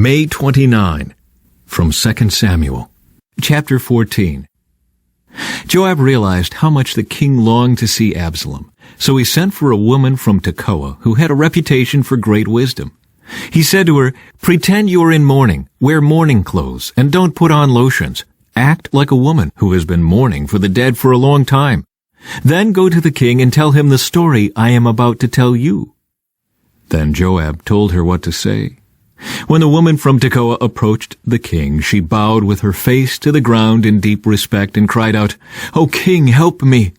May 29, from 2 Samuel, chapter 14. Joab realized how much the king longed to see Absalom, so he sent for a woman from Tekoa who had a reputation for great wisdom. He said to her, "Pretend you are in mourning, wear mourning clothes, and don't put on lotions. Act like a woman who has been mourning for the dead for a long time. Then go to the king and tell him the story I am about to tell you." Then Joab told her what to say. When the woman from Tekoa approached the king, she bowed with her face to the ground in deep respect and cried out, "O king, help me!"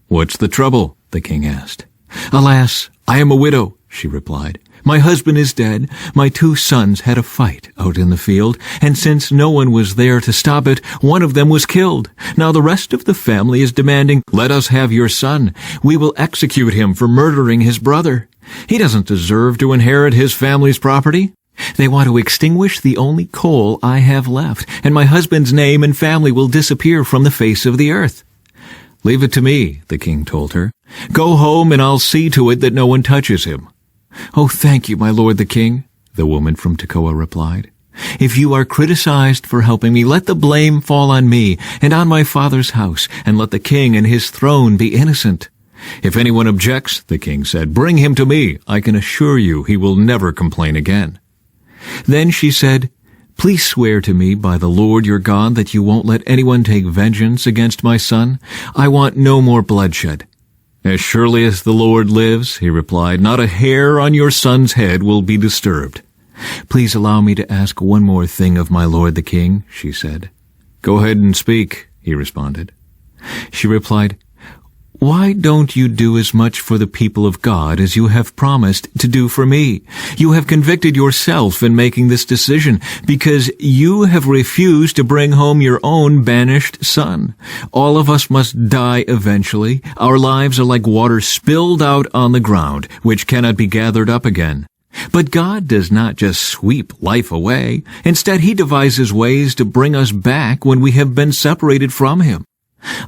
"What's the trouble?" the king asked. "Alas, I am a widow," she replied. "My husband is dead. My 2 sons had a fight out in the field, and since no one was there to stop it, one of them was killed. Now the rest of the family is demanding, 'Let us have your son. We will execute him for murdering his brother. He doesn't deserve to inherit his family's property.' They want to extinguish the only coal I have left, and my husband's name and family will disappear from the face of the earth." "Leave it to me," the king told her. "Go home and I'll see to it that no one touches him." "Oh, thank you, my lord the king," the woman from Tekoa replied. "If you are criticized for helping me, let the blame fall on me and on my father's house, and let the king and his throne be innocent." "If anyone objects," the king said, "bring him to me. I can assure you he will never complain again." Then she said, "Please swear to me by the Lord your God that you won't let anyone take vengeance against my son. I want no more bloodshed." "As surely as the Lord lives," he replied, "not a hair on your son's head will be disturbed." "Please allow me to ask one more thing of my lord the king," she said. "Go ahead and speak," he responded. She replied, "Why don't you do as much for the people of God as you have promised to do for me? You have convicted yourself in making this decision because you have refused to bring home your own banished son. All of us must die eventually. Our lives are like water spilled out on the ground, which cannot be gathered up again. But God does not just sweep life away. Instead, He devises ways to bring us back when we have been separated from Him.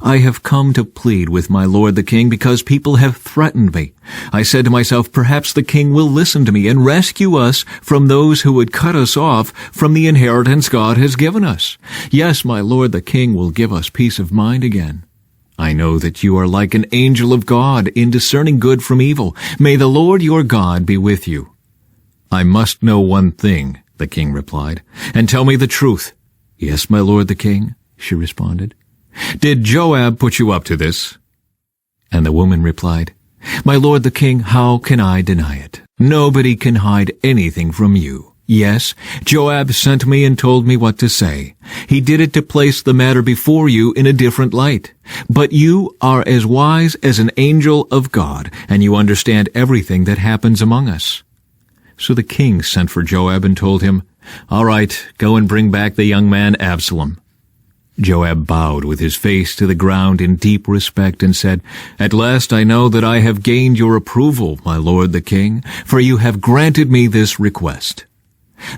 I have come to plead with my lord the king because people have threatened me. I said to myself, perhaps the king will listen to me and rescue us from those who would cut us off from the inheritance God has given us. Yes, my lord the king will give us peace of mind again. I know that you are like an angel of God in discerning good from evil. May the Lord your God be with you." "I must know one thing," the king replied, "and tell me the truth." "Yes, my lord the king," she responded. "Did Joab put you up to this?" And the woman replied, "My lord the king, how can I deny it? Nobody can hide anything from you. Yes, Joab sent me and told me what to say. He did it to place the matter before you in a different light. But you are as wise as an angel of God, and you understand everything that happens among us." So the king sent for Joab and told him, "All right, go and bring back the young man Absalom." Joab bowed with his face to the ground in deep respect and said, "At last I know that I have gained your approval, my lord the king, for you have granted me this request."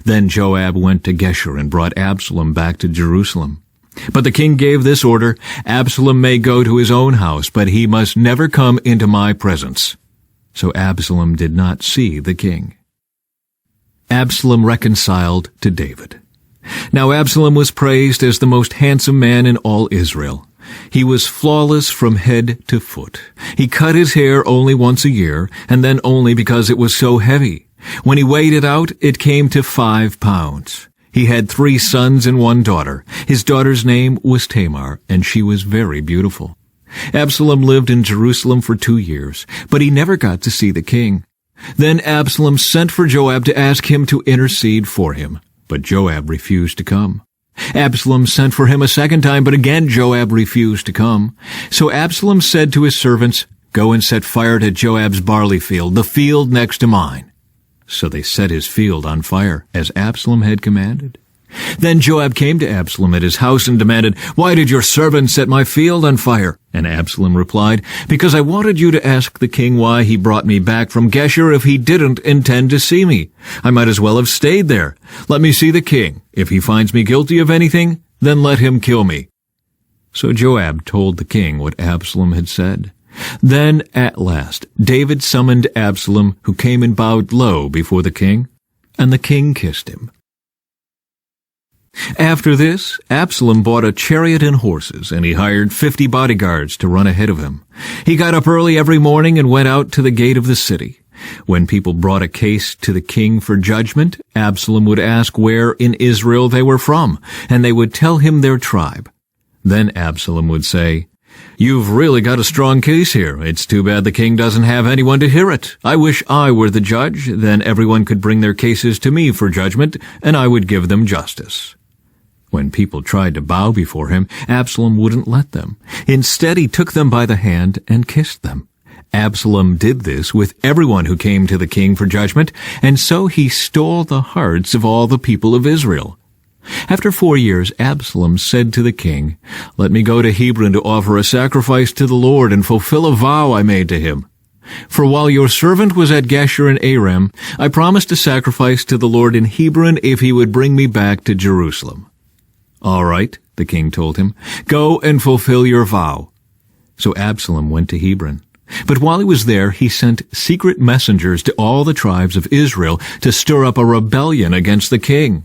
Then Joab went to Geshur and brought Absalom back to Jerusalem. But the king gave this order, "Absalom may go to his own house, but he must never come into my presence." So Absalom did not see the king. Absalom reconciled to David. Now Absalom was praised as the most handsome man in all Israel. He was flawless from head to foot. He cut his hair only once a year, and then only because it was so heavy. When he weighed it out, it came to 5 pounds. He had 3 sons and 1 daughter. His daughter's name was Tamar, and she was very beautiful. Absalom lived in Jerusalem for 2 years, but he never got to see the king. Then Absalom sent for Joab to ask him to intercede for him. But Joab refused to come. Absalom sent for him a second time, but again Joab refused to come. So Absalom said to his servants, "Go and set fire to Joab's barley field, the field next to mine." So they set his field on fire, as Absalom had commanded. Then Joab came to Absalom at his house and demanded, "Why did your servant set my field on fire?" And Absalom replied, "Because I wanted you to ask the king why he brought me back from Geshur if he didn't intend to see me. I might as well have stayed there. Let me see the king. If he finds me guilty of anything, then let him kill me." So Joab told the king what Absalom had said. Then, at last, David summoned Absalom, who came and bowed low before the king, and the king kissed him. After this, Absalom bought a chariot and horses, and he hired 50 bodyguards to run ahead of him. He got up early every morning and went out to the gate of the city. When people brought a case to the king for judgment, Absalom would ask where in Israel they were from, and they would tell him their tribe. Then Absalom would say, "You've really got a strong case here. It's too bad the king doesn't have anyone to hear it. I wish I were the judge. Then everyone could bring their cases to me for judgment, and I would give them justice." When people tried to bow before him, Absalom wouldn't let them. Instead, he took them by the hand and kissed them. Absalom did this with everyone who came to the king for judgment, and so he stole the hearts of all the people of Israel. After 4 years, Absalom said to the king, "Let me go to Hebron to offer a sacrifice to the Lord and fulfill a vow I made to him. For while your servant was at Geshur and Aram, I promised a sacrifice to the Lord in Hebron if he would bring me back to Jerusalem." "All right," the king told him, "go and fulfill your vow." So Absalom went to Hebron. But while he was there, he sent secret messengers to all the tribes of Israel to stir up a rebellion against the king.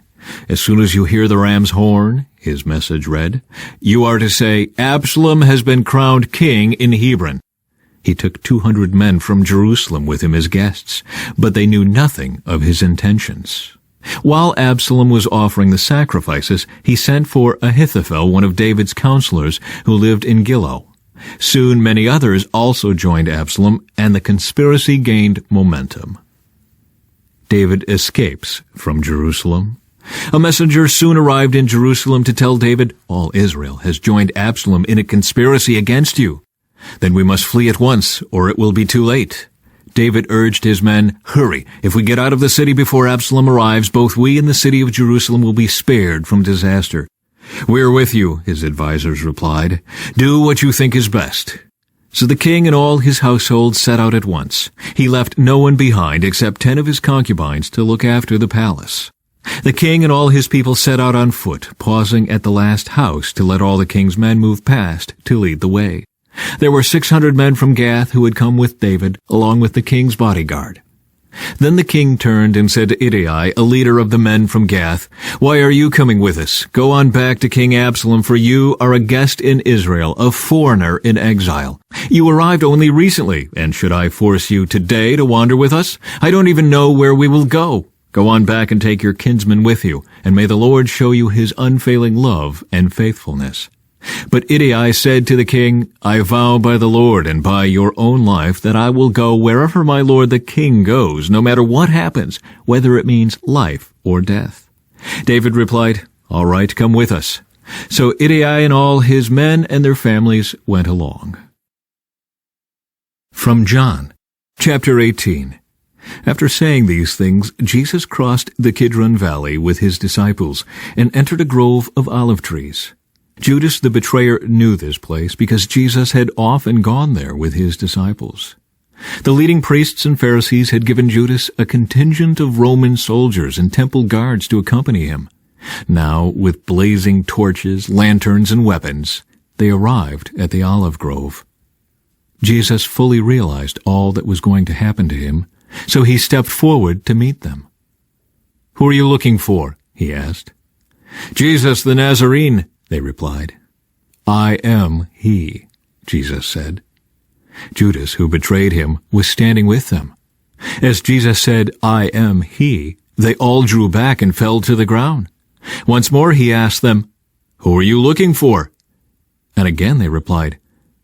"As soon as you hear the ram's horn," his message read, "you are to say, 'Absalom has been crowned king in Hebron.'" He took 200 men from Jerusalem with him as guests, but they knew nothing of his intentions. While Absalom was offering the sacrifices, he sent for Ahithophel, one of David's counselors, who lived in Gilo. Soon many others also joined Absalom, and the conspiracy gained momentum. David escapes from Jerusalem. A messenger soon arrived in Jerusalem to tell David, "All Israel has joined Absalom in a conspiracy against you. Then we must flee at once, or it will be too late." David urged his men, "Hurry! If we get out of the city before Absalom arrives, both we and the city of Jerusalem will be spared from disaster." "We're with you," his advisers replied. "Do what you think is best." So the king and all his household set out at once. He left no one behind except 10 of his concubines to look after the palace. The king and all his people set out on foot, pausing at the last house to let all the king's men move past to lead the way. There were 600 men from Gath who had come with David, along with the king's bodyguard. Then the king turned and said to Ittai, a leader of the men from Gath, "Why are you coming with us? Go on back to King Absalom, for you are a guest in Israel, a foreigner in exile. You arrived only recently, and should I force you today to wander with us? I don't even know where we will go. Go on back and take your kinsman with you, and may the Lord show you his unfailing love and faithfulness." But Ittai said to the king, "I vow by the Lord and by your own life that I will go wherever my lord the king goes, no matter what happens, whether it means life or death." David replied, "All right, come with us." So Ittai and all his men and their families went along. From John, chapter 18. After saying these things, Jesus crossed the Kidron Valley with his disciples and entered a grove of olive trees. Judas the betrayer knew this place because Jesus had often gone there with his disciples. The leading priests and Pharisees had given Judas a contingent of Roman soldiers and temple guards to accompany him. Now, with blazing torches, lanterns, and weapons, they arrived at the olive grove. Jesus fully realized all that was going to happen to him, so he stepped forward to meet them. "Who are you looking for?" he asked. "Jesus the Nazarene," they replied. "I am he," Jesus said. Judas, who betrayed him, was standing with them. As Jesus said, "I am he," they all drew back and fell to the ground. Once more he asked them, "Who are you looking for?" And again they replied,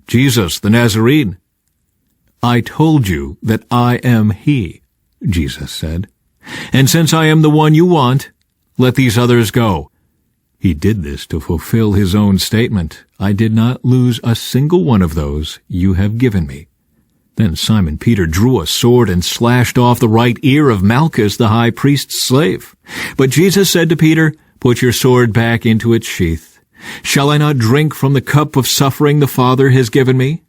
"Jesus the Nazarene." "I told you that I am he," Jesus said. "And since I am the one you want, let these others go." He did this to fulfill his own statement, "I did not lose a single one of those you have given me." Then Simon Peter drew a sword and slashed off the right ear of Malchus, the high priest's slave. But Jesus said to Peter, "Put your sword back into its sheath. Shall I not drink from the cup of suffering the Father has given me?"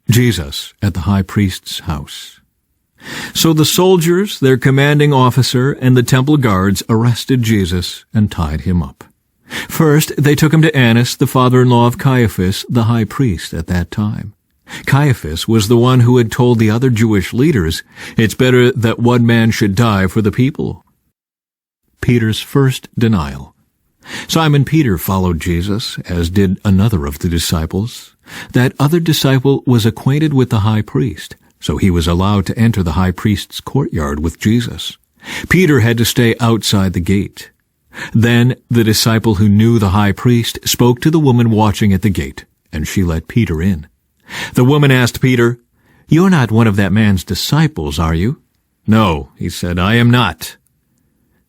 Jesus at the high priest's house. So the soldiers, their commanding officer, and the temple guards arrested Jesus and tied him up. First, they took him to Annas, the father-in-law of Caiaphas, the high priest at that time. Caiaphas was the one who had told the other Jewish leaders, "It's better that one man should die for the people." Peter's first denial. Simon Peter followed Jesus, as did another of the disciples. That other disciple was acquainted with the high priest, so he was allowed to enter the high priest's courtyard with Jesus. Peter had to stay outside the gate. Then the disciple who knew the high priest spoke to the woman watching at the gate, and she let Peter in. The woman asked Peter, "You're not one of that man's disciples, are you?" "No," he said, "I am not."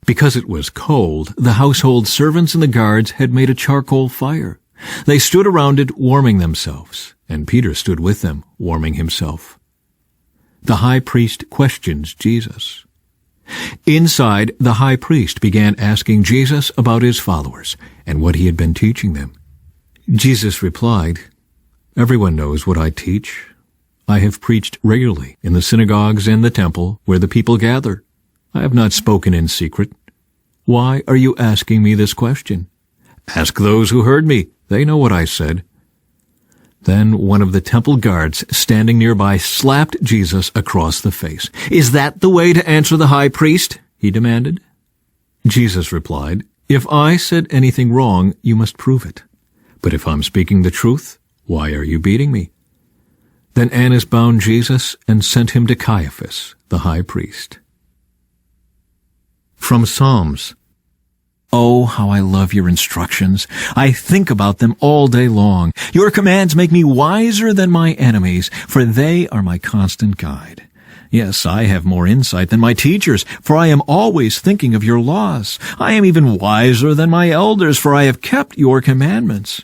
Because it was cold, the household servants and the guards had made a charcoal fire. They stood around it warming themselves, and Peter stood with them, warming himself. The high priest questions Jesus. Inside, the high priest began asking Jesus about his followers and what he had been teaching them. Jesus replied, "Everyone knows what I teach. I have preached regularly in the synagogues and the temple where the people gather. I have not spoken in secret. Why are you asking me this question? Ask those who heard me. They know what I said." Then one of the temple guards standing nearby slapped Jesus across the face. "Is that the way to answer the high priest?" he demanded. Jesus replied, "If I said anything wrong, you must prove it. But if I'm speaking the truth, why are you beating me?" Then Annas bound Jesus and sent him to Caiaphas, the high priest. From Psalms. Oh, how I love your instructions. I think about them all day long. Your commands make me wiser than my enemies, for they are my constant guide. Yes, I have more insight than my teachers, for I am always thinking of your laws. I am even wiser than my elders, for I have kept your commandments.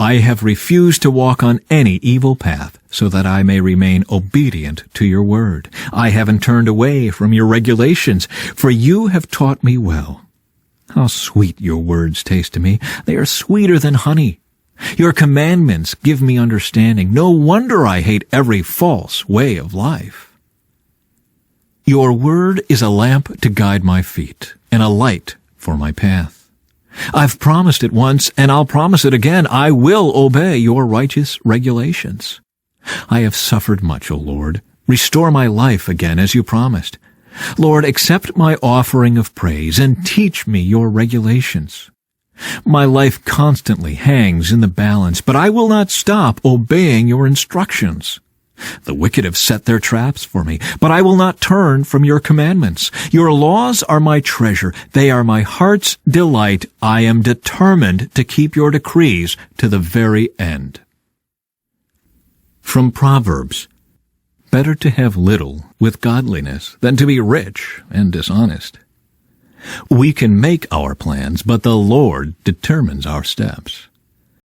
I have refused to walk on any evil path, so that I may remain obedient to your word. I haven't turned away from your regulations, for you have taught me well. How sweet your words taste to me. They are sweeter than honey. Your commandments give me understanding. No wonder I hate every false way of life. Your word is a lamp to guide my feet, and a light for my path. I've promised it once, and I'll promise it again. I will obey your righteous regulations. I have suffered much, O Lord. Restore my life again as you promised. Lord, accept my offering of praise and teach me your regulations. My life constantly hangs in the balance, but I will not stop obeying your instructions. The wicked have set their traps for me, but I will not turn from your commandments. Your laws are my treasure. They are my heart's delight. I am determined to keep your decrees to the very end. From Proverbs. Better to have little with godliness than to be rich and dishonest. We can make our plans, but the Lord determines our steps.